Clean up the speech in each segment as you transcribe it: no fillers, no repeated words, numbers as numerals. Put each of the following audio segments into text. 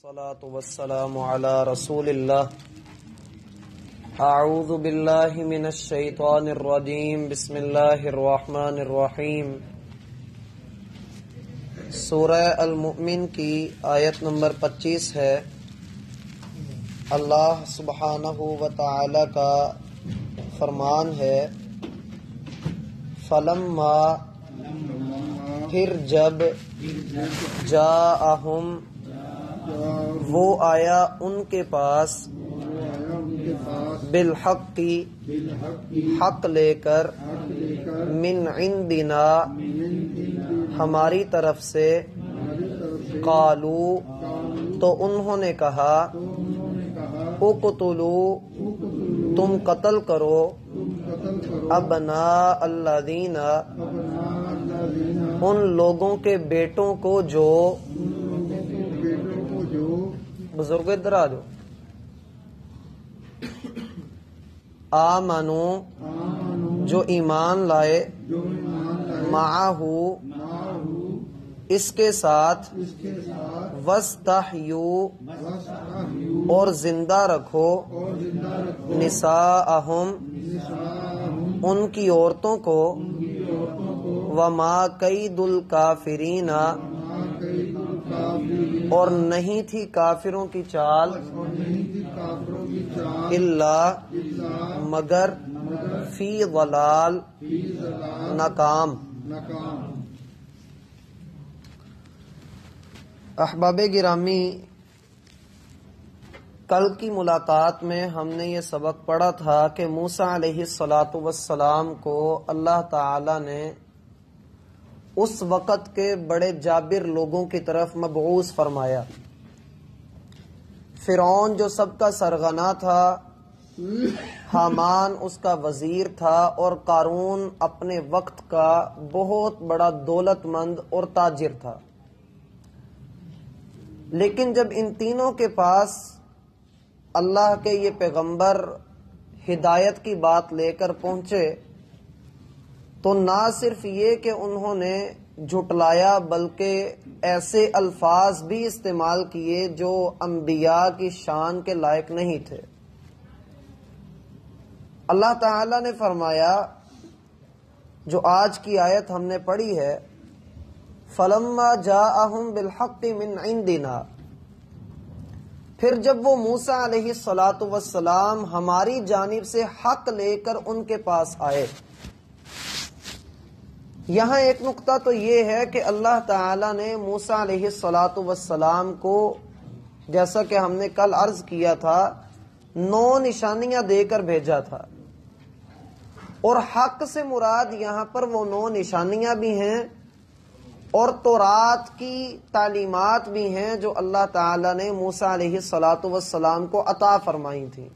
والصلاة والسلام على رسول الله اعوذ باللہ من الشیطان الرجیم بسم اللہ الرحمن الرحیم سورہ المؤمن کی آیت نمبر 25 ہے۔ اللہ سبحانہ و تعالی کا فرمان ہے، فلما پھر جب جاءہم وہ آیا ان کے پاس، بالحق حق لے کر، من عندنا ہماری طرف سے، قالو تو انہوں نے کہا، اقتلوا تم قتل کرو، ابناء الذین ان لوگوں کے بیٹوں کو جو، بزرگ ادھر آ جاؤ، آمنو جو ایمان لائے، معہو اس کے ساتھ، وستحیو اور زندہ رکھو، نساءہم ان کی عورتوں کو، وما کید الکافرین اور نہیں تھی کافروں کی چال، الا مگر، فی ضلال ناکام۔ احباب گرامی، کل کی ملاقات میں ہم نے یہ سبق پڑھا تھا کہ موسیٰ علیہ السلام کو اللہ تعالی نے اس وقت کے بڑے جابر لوگوں کی طرف مبعوث فرمایا۔ فرعون جو سب کا سرغنہ تھا، حامان اس کا وزیر تھا، اور قارون اپنے وقت کا بہت بڑا دولت مند اور تاجر تھا۔ لیکن جب ان تینوں کے پاس اللہ کے یہ پیغمبر ہدایت کی بات لے کر پہنچے تو نہ صرف یہ کہ انہوں نے جھٹلایا بلکہ ایسے الفاظ بھی استعمال کیے جو انبیاء کی شان کے لائق نہیں تھے۔ اللہ تعالی نے فرمایا، جو آج کی آیت ہم نے پڑھی ہے، فلما جاءہم بالحق من عندنا، پھر جب وہ موسیٰ علیہ السلام ہماری جانب سے حق لے کر ان کے پاس آئے۔ یہاں ایک نقطہ تو یہ ہے کہ اللہ تعالی نے موسیٰ علیہ السلام کو، جیسا کہ ہم نے کل عرض کیا تھا، 9 نشانیاں دے کر بھیجا تھا، اور حق سے مراد یہاں پر وہ 9 نشانیاں بھی ہیں اور تورات کی تعلیمات بھی ہیں جو اللہ تعالی نے موسیٰ علیہ السلام کو عطا فرمائی تھیں۔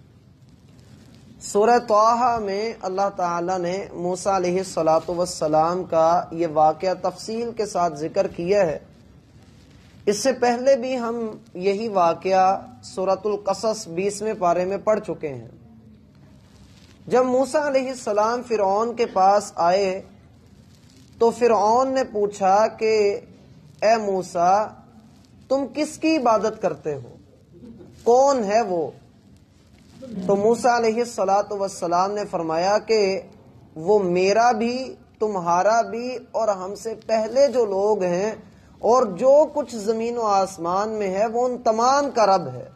سورہ طٰہٰ میں اللہ تعالی نے موسیٰ علیہ السلام کا یہ واقعہ تفصیل کے ساتھ ذکر کیا ہے۔ اس سے پہلے بھی ہم یہی واقعہ سورۃ القصص 20ویں پارے میں پڑھ چکے ہیں۔ جب موسیٰ علیہ السلام فرعون کے پاس آئے تو فرعون نے پوچھا کہ اے موسیٰ، تم کس کی عبادت کرتے ہو؟ کون ہے وہ؟ تو موسیٰ علیہ السلام نے فرمایا کہ وہ میرا بھی، تمہارا بھی، اور ہم سے پہلے جو لوگ ہیں اور جو کچھ زمین و آسمان میں ہے وہ ان تمام کا رب ہے۔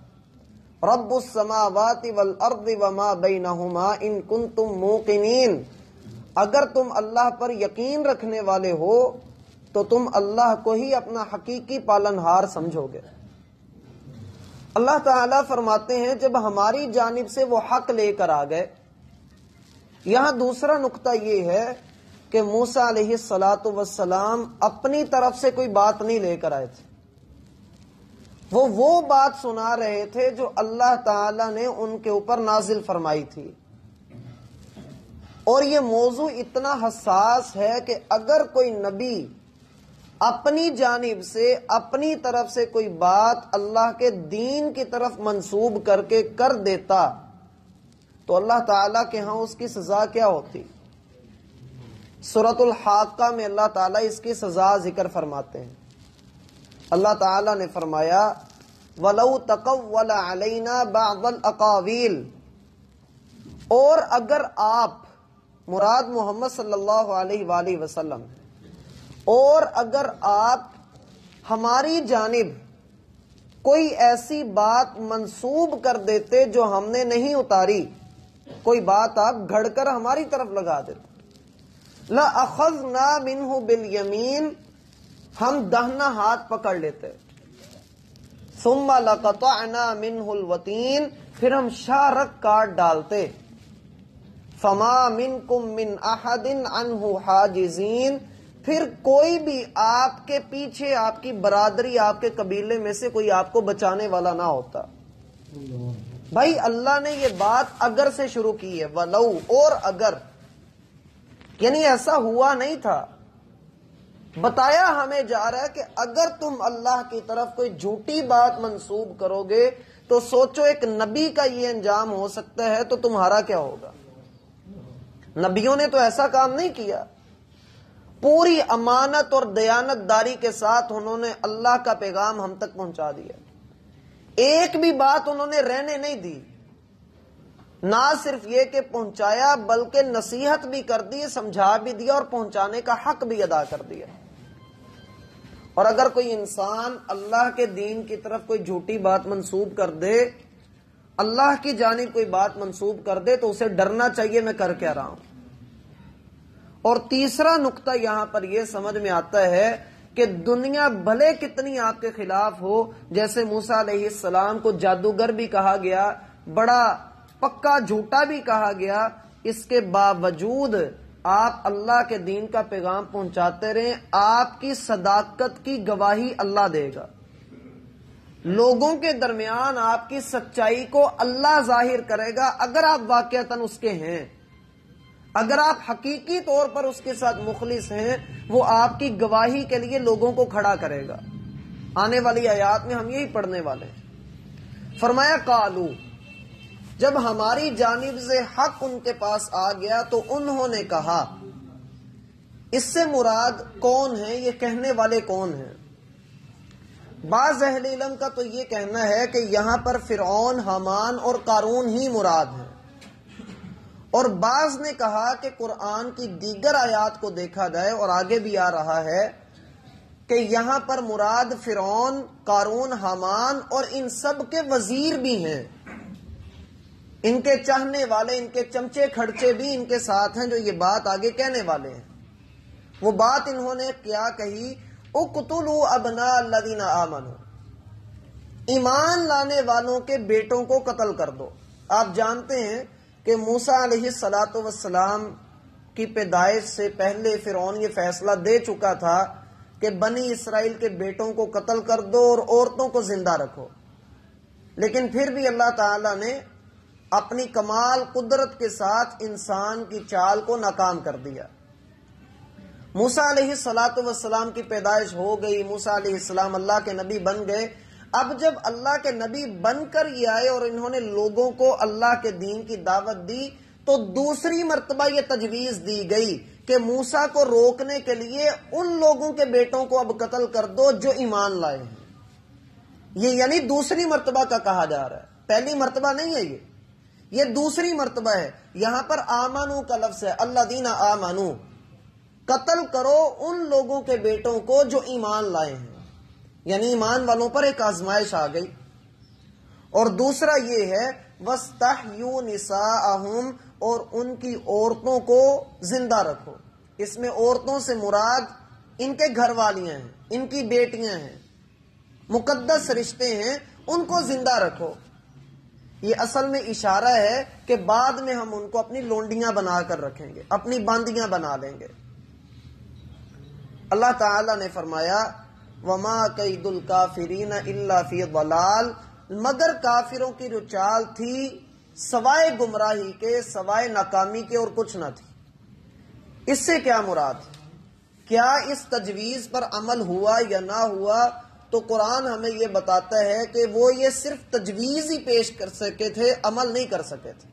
رب السماوات والارض وما بینہما ان کنتم موقنین، اگر تم اللہ پر یقین رکھنے والے ہو تو تم اللہ کو ہی اپنا حقیقی پالنہار سمجھو گے۔ اللہ تعالیٰ فرماتے ہیں جب ہماری جانب سے وہ حق لے کر آ گئے۔ یہاں دوسرا نقطہ یہ ہے کہ موسیٰ علیہ السلام اپنی طرف سے کوئی بات نہیں لے کر آئے تھے، وہ بات سنا رہے تھے جو اللہ تعالیٰ نے ان کے اوپر نازل فرمائی تھی۔ اور یہ موضوع اتنا حساس ہے کہ اگر کوئی نبی اپنی جانب سے، اپنی طرف سے کوئی بات اللہ کے دین کی طرف منسوب کر کے کر دیتا تو اللہ تعالیٰ کے ہاں اس کی سزا کیا ہوتی؟ سورۃ الحاقہ میں اللہ تعالیٰ اس کی سزا ذکر فرماتے ہیں۔ اللہ تعالیٰ نے فرمایا وَلَوْ تَقَوَّلَ عَلَيْنَا بَعْضَ الْأَقَاوِيلِ، اور اگر آپ، مراد محمد صلی اللہ علیہ وآلہ وسلم، اور اگر آپ ہماری جانب کوئی ایسی بات منسوب کر دیتے جو ہم نے نہیں اتاری، کوئی بات آپ گھڑ کر ہماری طرف لگا دیتے، لَأَخَذْنَا مِنْهُ بِالْيَمِينِ، ہم داہنا ہاتھ پکڑ لیتے، ثُمَّ لَقَطَعْنَا مِنْهُ الْوَتِينَ، پھر ہم شارک کاٹ ڈالتے، فَمَا مِنْكُمْ مِنْ أَحَدٍ عَنْهُ حَاجِزِينَ، پھر کوئی بھی آپ کے پیچھے، آپ کی برادری، آپ کے قبیلے میں سے کوئی آپ کو بچانے والا نہ ہوتا۔ بھائی اللہ نے یہ بات اگر سے شروع کی ہے، وَلَوْ، اور اگر، یعنی ایسا ہوا نہیں تھا، بتایا ہمیں جا رہا ہے کہ اگر تم اللہ کی طرف کوئی جھوٹی بات منسوب کرو گے تو سوچو ایک نبی کا یہ انجام ہو سکتا ہے تو تمہارا کیا ہوگا۔ نبیوں نے تو ایسا کام نہیں کیا، پوری امانت اور دیانت داری کے ساتھ انہوں نے اللہ کا پیغام ہم تک پہنچا دیا، ایک بھی بات انہوں نے رہنے نہیں دی، نہ صرف یہ کہ پہنچایا بلکہ نصیحت بھی کر دی، سمجھا بھی دیا اور پہنچانے کا حق بھی ادا کر دیا۔ اور اگر کوئی انسان اللہ کے دین کی طرف کوئی جھوٹی بات منسوب کر دے، اللہ کی جانب کوئی بات منسوب کر دے تو اسے ڈرنا چاہیے میں کر کیا رہا ہوں۔ اور تیسرا نقطہ یہاں پر یہ سمجھ میں آتا ہے کہ دنیا بھلے کتنی آپ کے خلاف ہو، جیسے موسیٰ علیہ السلام کو جادوگر بھی کہا گیا، بڑا پکا جھوٹا بھی کہا گیا، اس کے باوجود آپ اللہ کے دین کا پیغام پہنچاتے رہیں، آپ کی صداقت کی گواہی اللہ دے گا، لوگوں کے درمیان آپ کی سچائی کو اللہ ظاہر کرے گا اگر آپ واقعتاً اس کے ہیں، اگر آپ حقیقی طور پر اس کے ساتھ مخلص ہیں، وہ آپ کی گواہی کے لیے لوگوں کو کھڑا کرے گا۔ آنے والی آیات میں ہم یہی پڑھنے والے ہیں۔ فرمایا قالو، جب ہماری جانب سے حق ان کے پاس آ گیا تو انہوں نے کہا، اس سے مراد کون ہے، یہ کہنے والے کون ہیں؟ بعض اہل علم کا تو یہ کہنا ہے کہ یہاں پر فرعون، حامان اور قارون ہی مراد ہیں، اور بعض نے کہا کہ قرآن کی دیگر آیات کو دیکھا جائے اور آگے بھی آ رہا ہے کہ یہاں پر مراد فرعون، قارون، حامان اور ان سب کے وزیر بھی ہیں، ان کے چاہنے والے، ان کے چمچے کھڑچے بھی ان کے ساتھ ہیں جو یہ بات آگے کہنے والے ہیں۔ وہ بات انہوں نے کیا کہی، اقتلوا ابناء الذین آمنوا، ایمان لانے والوں کے بیٹوں کو قتل کر دو۔ آپ جانتے ہیں کہ موسیٰ علیہ السلام کی پیدائش سے پہلے فرعون یہ فیصلہ دے چکا تھا کہ بنی اسرائیل کے بیٹوں کو قتل کر دو اور عورتوں کو زندہ رکھو، لیکن پھر بھی اللہ تعالی نے اپنی کمال قدرت کے ساتھ انسان کی چال کو ناکام کر دیا۔ موسیٰ علیہ السلام کی پیدائش ہو گئی، موسیٰ علیہ السلام اللہ کے نبی بن گئے۔ اب جب اللہ کے نبی بن کر یہ آئے اور انہوں نے لوگوں کو اللہ کے دین کی دعوت دی تو دوسری مرتبہ یہ تجویز دی گئی کہ موسیٰ کو روکنے کے لیے ان لوگوں کے بیٹوں کو اب قتل کر دو جو ایمان لائے ہیں۔ یہ یعنی دوسری مرتبہ کا کہا جا رہا ہے، پہلی مرتبہ نہیں ہے، یہ دوسری مرتبہ ہے۔ یہاں پر آمنو کا لفظ ہے، الذین آمنو، قتل کرو ان لوگوں کے بیٹوں کو جو ایمان لائے ہیں، یعنی ایمان والوں پر ایک آزمائش آ گئی۔ اور دوسرا یہ ہے وَاسْتَحْيُوا نِسَاءَهُمْ، اور ان کی عورتوں کو زندہ رکھو۔ اس میں عورتوں سے مراد ان کے گھر والیاں ہیں، ان کی بیٹیاں ہیں، مقدس رشتے ہیں، ان کو زندہ رکھو۔ یہ اصل میں اشارہ ہے کہ بعد میں ہم ان کو اپنی لونڈیاں بنا کر رکھیں گے، اپنی باندیاں بنا لیں گے۔ اللہ تعالی نے فرمایا وَمَا كَيْدُ الْكَافِرِينَ إِلَّا فِي ضَلَالٍ، مگر کافروں کی جو چال تھی سوائے گمراہی کے، سوائے ناکامی کے اور کچھ نہ تھی۔ اس سے کیا مراد؟ کیا اس تجویز پر عمل ہوا یا نہ ہوا؟ تو قرآن ہمیں یہ بتاتا ہے کہ وہ یہ صرف تجویز ہی پیش کر سکے تھے، عمل نہیں کر سکے تھے۔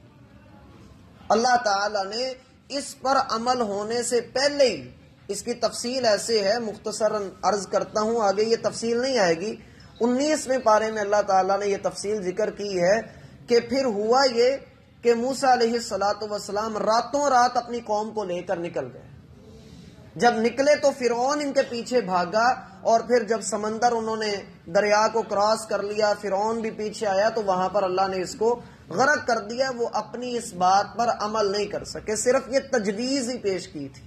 اللہ تعالی نے اس پر عمل ہونے سے پہلے ہی، اس کی تفصیل ایسے ہے، مختصراً عرض کرتا ہوں، آگے یہ تفصیل نہیں آئے گی۔ 19ویں پارے میں اللہ تعالیٰ نے یہ تفصیل ذکر کی ہے کہ پھر ہوا یہ کہ موسیٰ علیہ السلام راتوں رات اپنی قوم کو لے کر نکل گئے. جب نکلے تو فرعون ان کے پیچھے بھاگا، اور پھر جب سمندر انہوں نے دریا کو کراس کر لیا، فرعون بھی پیچھے آیا، تو وہاں پر اللہ نے اس کو غرق کر دیا. وہ اپنی اس بات پر عمل نہیں کر سکے، صرف یہ تجویز ہی پیش کی تھی.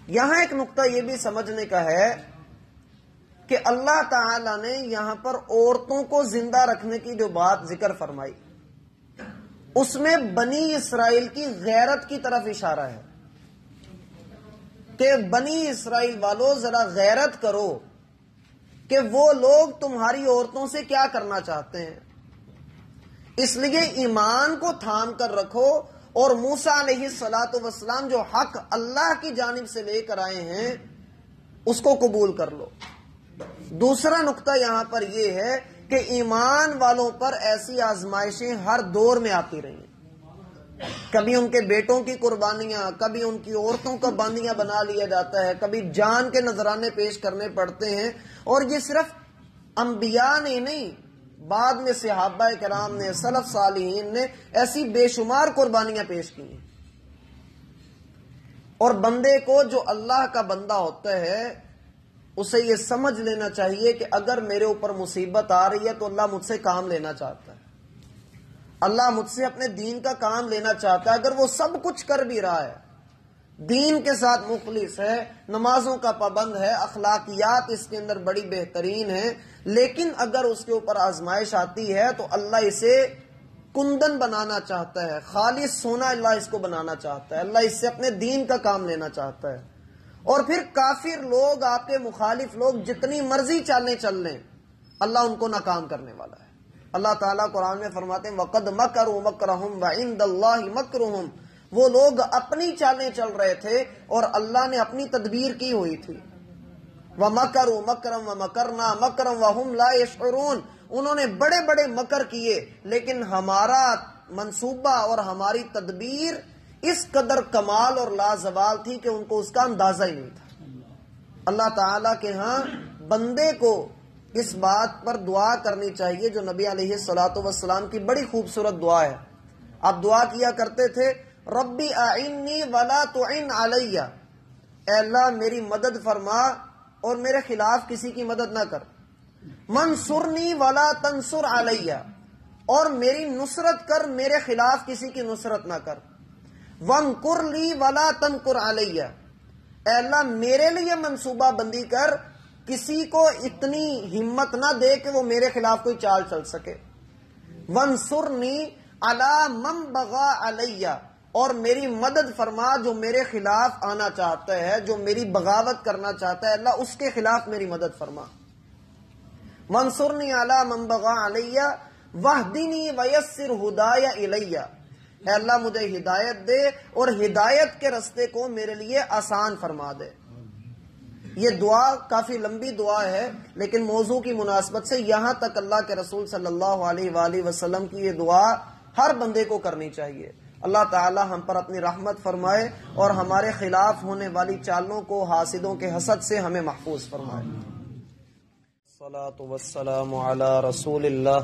یہاں ایک نقطہ یہ بھی سمجھنے کا ہے کہ اللہ تعالی نے یہاں پر عورتوں کو زندہ رکھنے کی جو بات ذکر فرمائی، اس میں بنی اسرائیل کی غیرت کی طرف اشارہ ہے کہ بنی اسرائیل والوں ذرا غیرت کرو کہ وہ لوگ تمہاری عورتوں سے کیا کرنا چاہتے ہیں. اس لیے ایمان کو تھام کر رکھو اور موسیٰ علیہ السلام جو حق اللہ کی جانب سے لے کر آئے ہیں اس کو قبول کر لو. دوسرا نقطہ یہاں پر یہ ہے کہ ایمان والوں پر ایسی آزمائشیں ہر دور میں آتی رہی ہیں. کبھی ان کے بیٹوں کی قربانیاں، کبھی ان کی عورتوں کا باندیاں بنا لیا جاتا ہے، کبھی جان کے نذرانے پیش کرنے پڑتے ہیں. اور یہ صرف انبیاء نے نہیں، بعد میں صحابہ کرام نے، سلف صالحین نے ایسی بے شمار قربانیاں پیش کی ہیں. اور بندے کو جو اللہ کا بندہ ہوتا ہے اسے یہ سمجھ لینا چاہیے کہ اگر میرے اوپر مصیبت آ رہی ہے تو اللہ مجھ سے کام لینا چاہتا ہے، اللہ مجھ سے اپنے دین کا کام لینا چاہتا ہے. اگر وہ سب کچھ کر بھی رہا ہے، دین کے ساتھ مخلص ہے، نمازوں کا پابند ہے، اخلاقیات اس کے اندر بڑی بہترین ہے، لیکن اگر اس کے اوپر آزمائش آتی ہے تو اللہ اسے کندن بنانا چاہتا ہے، خالص سونا اللہ اس کو بنانا چاہتا ہے، اللہ اس سے اپنے دین کا کام لینا چاہتا ہے. اور پھر کافر لوگ، آپ کے مخالف لوگ جتنی مرضی چالیں چل لیں، اللہ ان کو ناکام کرنے والا ہے. اللہ تعالیٰ قرآن میں فرماتے ہیں وَقَدْ مَكَرُوا مَكْرَهُمْ وَعِنْدَ اللَّهِ مَكْرُهُمْ. وہ لوگ اپنی چالیں چل رہے تھے اور اللہ نے اپنی تدبیر کی ہوئی تھی. وَمَكَرُوا مَكْرًا وَمَكَرْنَا مَكْرًا وَهُمْ لَا يَشْعُرُونَ. انہوں نے بڑے بڑے مکر کیے، لیکن ہمارا منصوبہ اور ہماری تدبیر اس قدر کمال اور لازوال تھی کہ ان کو اس کا اندازہ ہی نہیں تھا. اللہ تعالیٰ کے ہاں بندے کو اس بات پر دعا کرنی چاہیے جو نبی علیہ السلام کی بڑی خوبصورت دعا ہے. آپ دعا کیا کرتے تھے ربی اعنی ولا تعن علی. اے اللہ میری مدد فرما اور میرے خلاف کسی کی مدد نہ کر. منصرنی ولا تنصر علی. اور میری نصرت کر، میرے خلاف کسی کی نصرت نہ کر. وامکر لی ولا تمکر علی. اے اللہ میرے لیے منصوبہ بندی کر، کسی کو اتنی ہمت نہ دے کہ وہ میرے خلاف کوئی چال چل سکے. وانصرنی علی من بغى علی. اور میری مدد فرما جو میرے خلاف آنا چاہتا ہے، جو میری بغاوت کرنا چاہتا ہے، اللہ اس کے خلاف میری مدد فرما. وانصرنی علی من بغى علی واہدنی ویسر ہدای الی. اے اللہ مجھے ہدایت دے اور ہدایت کے رستے کو میرے لیے آسان فرما دے. یہ دعا کافی لمبی دعا ہے، لیکن موضوع کی مناسبت سے یہاں تک اللہ کے رسول صلی اللہ علیہ وآلہ وسلم کی یہ دعا ہر بندے کو کرنی چاہیے. اللہ تعالی ہم پر اپنی رحمت فرمائے اور ہمارے خلاف ہونے والی چالوں کو، حاسدوں کے حسد سے ہمیں محفوظ فرمائے. الصلاۃ والسلام علی رسول اللہ